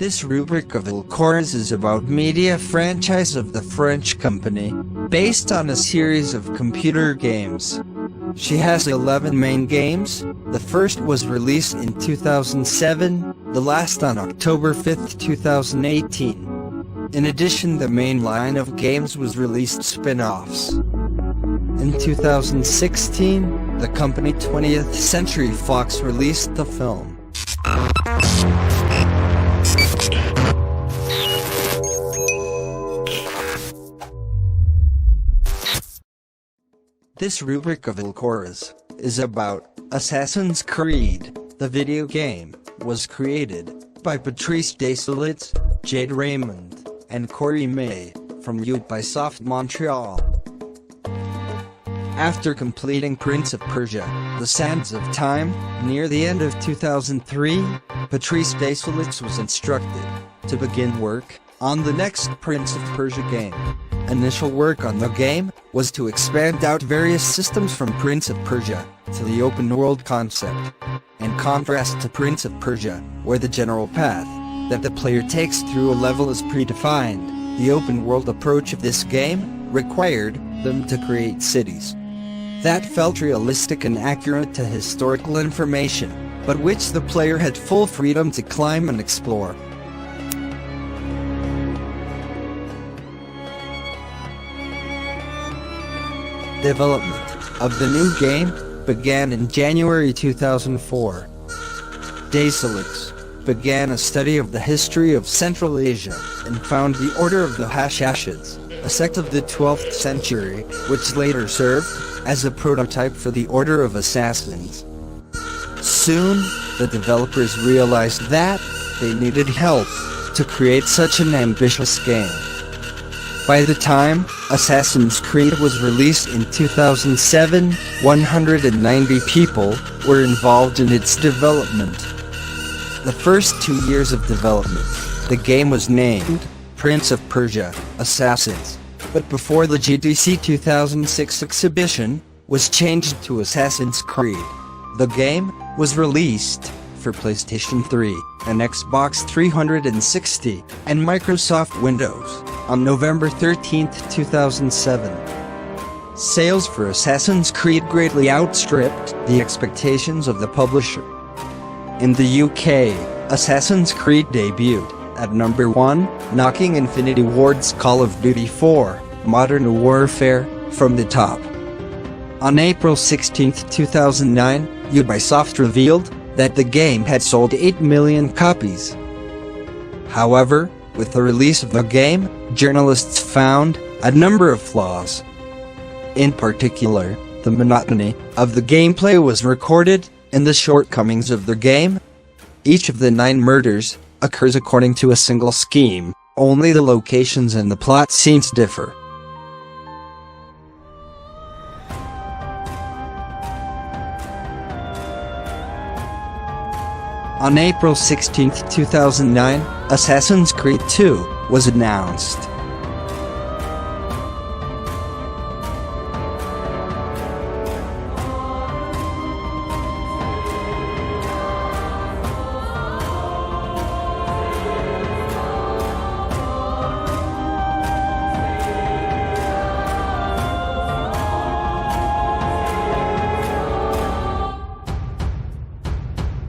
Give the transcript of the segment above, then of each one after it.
This rubric of Alkoras is about media franchise of the French company, based on a series of computer games. She has 11 main games. The first was released in 2007, the last on October 5, 2018. In addition, the main line of games was released spin-offs. In 2016, the company 20th Century Fox released the film. This rubric of Alkoras is about Assassin's Creed. The video game was created by Patrice Desilets, Jade Raymond, and Corey May from Ubisoft Montreal. After completing Prince of Persia: The Sands of Time near the end of 2003, Patrice Desilets was instructed to begin work on the next Prince of Persia game. Initial work on the game was to expand out various systems from Prince of Persia to the open-world concept. In contrast to Prince of Persia, where the general path that the player takes through a level is predefined, the open-world approach of this game required them to create cities that felt realistic and accurate to historical information, but which the player had full freedom to climb and explore. Development of the new game began in January 2004. Desilets began a study of the history of Central Asia and found the Order of the Hashishids, a sect of the 12th century, which later served as a prototype for the Order of Assassins. Soon, the developers realized that they needed help to create such an ambitious game. By the time Assassin's Creed was released in 2007, 190 people were involved in its development. The first 2 years of development, the game was named Prince of Persia: Assassins, but before the GDC 2006 exhibition was changed to Assassin's Creed. The game was released for PlayStation 3 and Xbox 360 and Microsoft Windows on November 13, 2007. Sales for Assassin's Creed greatly outstripped the expectations of the publisher. In the UK, Assassin's Creed debuted at number 1, knocking Infinity Ward's Call of Duty 4: Modern Warfare from the top. On April 16, 2009, Ubisoft revealed that the game had sold 8 million copies. However, with the release of the game, journalists found a number of flaws. In particular, the monotony of the gameplay was recorded, and the shortcomings of the game. Each of the 9 murders occurs according to a single scheme, only the locations and the plot scenes differ. On April 16, 2009, Assassin's Creed 2 was announced.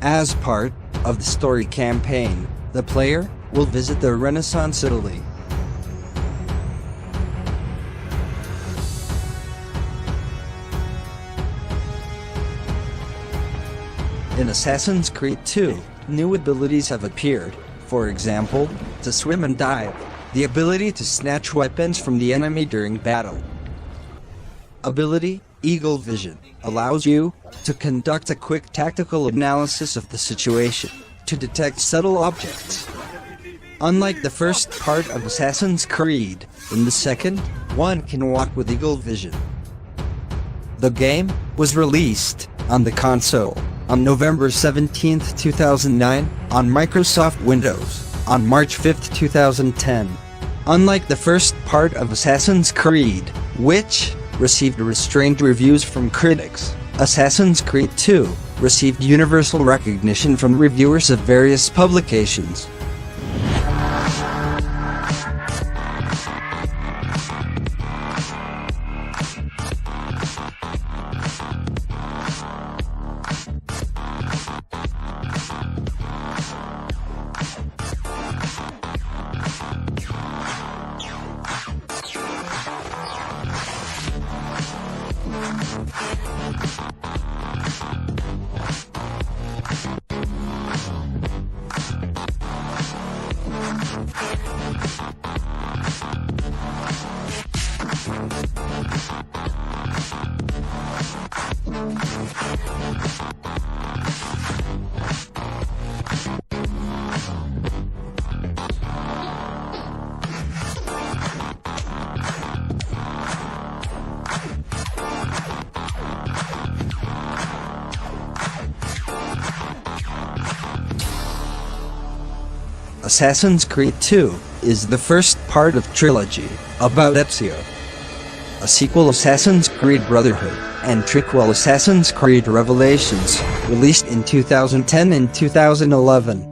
As part of the story campaign, the player will visit the Renaissance Italy. In Assassin's Creed 2, new abilities have appeared. For example, to swim and dive, the ability to snatch weapons from the enemy during battle. Ability Eagle Vision allows you to conduct a quick tactical analysis of the situation, to detect subtle objects. Unlike the first part of Assassin's Creed, in the second, one can walk with Eagle Vision. The game was released on the console on November 17, 2009, on Microsoft Windows on March 5, 2010. Unlike the first part of Assassin's Creed, which received restrained reviews from critics, Assassin's Creed 2 received universal recognition from reviewers of various publications. Assassin's Creed 2 is the first part of trilogy about Ezio. A sequel, Assassin's Creed Brotherhood, and prequel, Assassin's Creed Revelations, released in 2010 and 2011.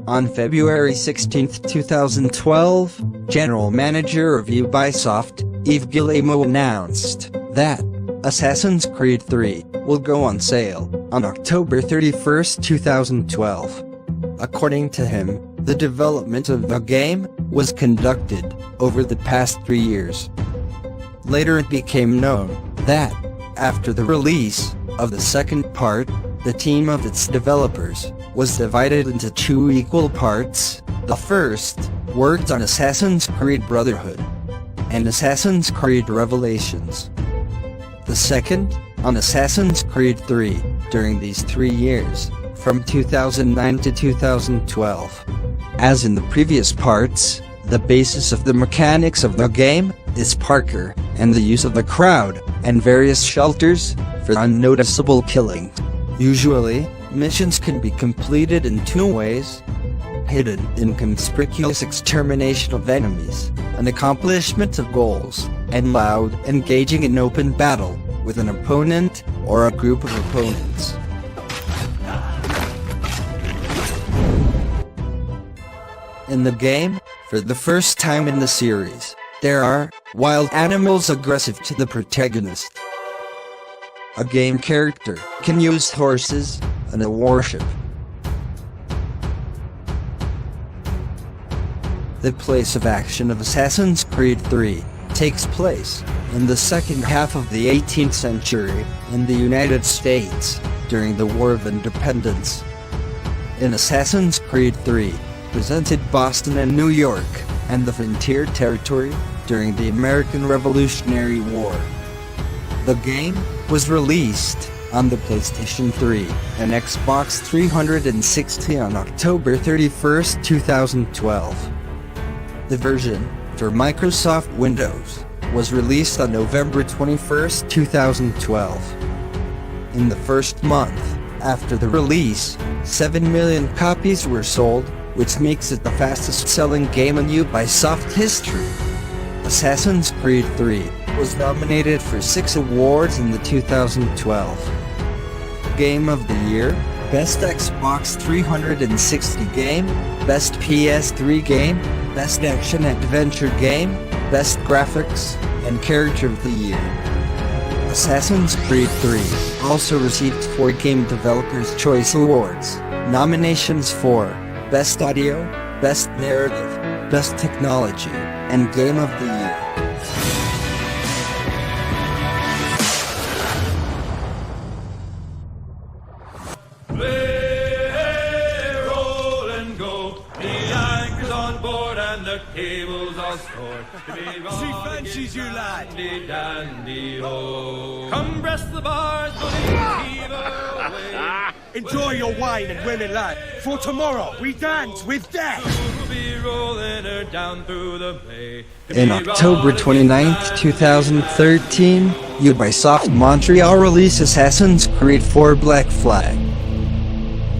On February 16, 2012, General Manager of Ubisoft, Yves Guillemot, announced that Assassin's Creed 3 will go on sale on October 31, 2012. According to him, the development of the game was conducted over the past 3 years. Later it became known that, after the release of the second part, the team of its developers was divided into 2 equal parts. The first worked on Assassin's Creed Brotherhood and Assassin's Creed Revelations. The second on Assassin's Creed 3 during these 3 years, from 2009 to 2012. As in the previous parts, the basis of the mechanics of the game is Parker and the use of the crowd and various shelters for unnoticeable killing. Usually, missions can be completed in 2 ways: hidden inconspicuous extermination of enemies, an accomplishment of goals, and loud engaging in open battle with an opponent or a group of opponents. In the game, for the first time in the series, there are wild animals aggressive to the protagonist. A game character can use horses and a warship. The place of action of Assassin's Creed 3 takes place in the second half of the 18th century in the United States during the War of Independence. In Assassin's Creed 3, presented Boston and New York and the frontier territory during the American Revolutionary War. The game was released on the PlayStation 3 and Xbox 360 on October 31, 2012. The version for Microsoft Windows was released on November 21, 2012. In the first month after the release, 7 million copies were sold, which makes it the fastest-selling game in Ubisoft history. Assassin's Creed 3 was nominated for 6 awards in the 2012 Game of the Year, Best Xbox 360 Game, Best PS3 Game, Best Action Adventure Game, Best Graphics, and Character of the Year. Assassin's Creed 3 also received 4 Game Developers' Choice Awards nominations for Best Audio, Best Narrative, Best Technology, and Game of the Year. Play, roll and go. The anchor's on board and the cables are stored. She fancies you, lad. Dandy, dandy, ho. Come breast the bars, bully, heave away. Enjoy your wine and women, lad, for tomorrow we dance with death. We'll be rolling her down through the bay. In October 29, 2013, Ubisoft Montreal released Assassin's Creed 4 Black Flag.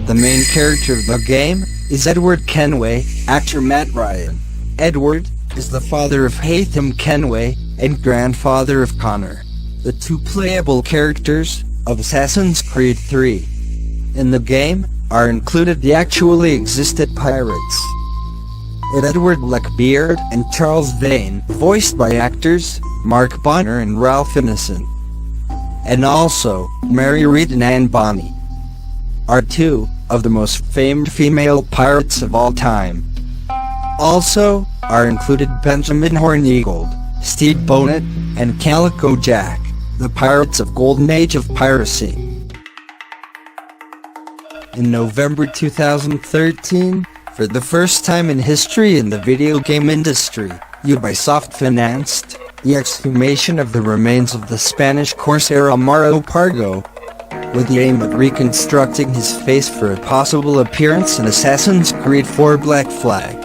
The main character of the game is Edward Kenway, actor Matt Ryan. Edward is the father of Haytham Kenway and grandfather of Connor, the 2 playable characters of Assassin's Creed 3. In the game are included the actually existed pirates. Edward Blackbeard and Charles Vane, voiced by actors Mark Bonner and Ralph Ineson. And also, Mary Read and Anne Bonny are 2 of the most famed female pirates of all time. Also are included Benjamin Hornigold, Steve Bonnet, and Calico Jack, the pirates of Golden Age of Piracy. In November 2013, for the first time in history in the video game industry, Ubisoft financed the exhumation of the remains of the Spanish corsair Amaro Pargo, with the aim of reconstructing his face for a possible appearance in Assassin's Creed 4 Black Flag.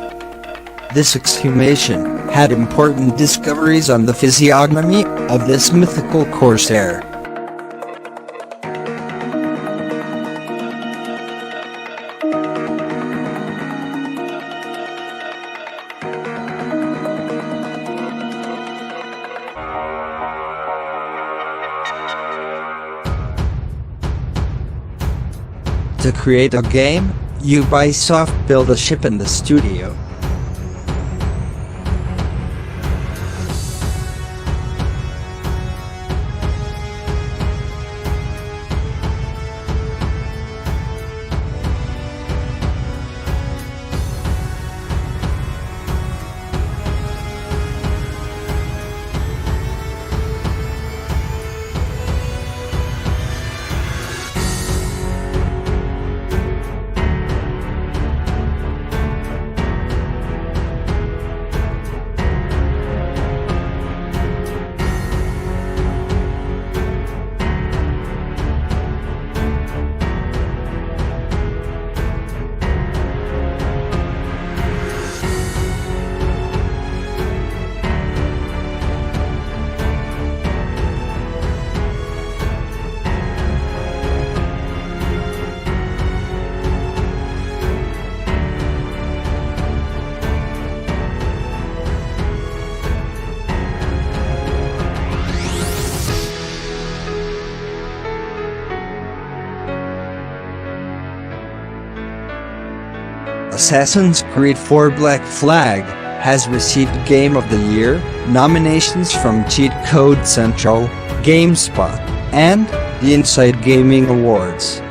This exhumation had important discoveries on the physiognomy of this mythical corsair. To create a game, Ubisoft built a ship in the studio. Assassin's Creed 4 Black Flag has received Game of the Year nominations from Cheat Code Central, GameSpot, and the Inside Gaming Awards.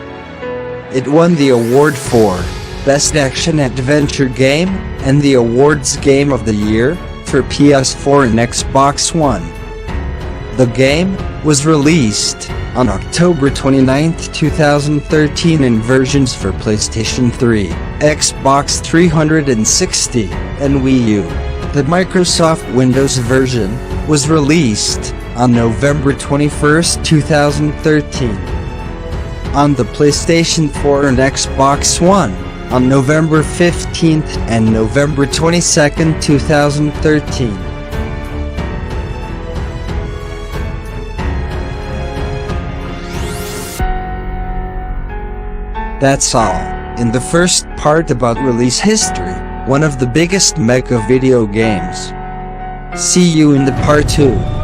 It won the award for Best Action Adventure Game and the awards Game of the Year for PS4 and Xbox One. The game was released on October 29, 2013 in versions for PlayStation 3, Xbox 360, and Wii U. The Microsoft Windows version was released on November 21, 2013. On the PlayStation 4 and Xbox One on November 15 and November 22, 2013. That's all in the first part about release history, one of the biggest mega video games. See you in the part 2.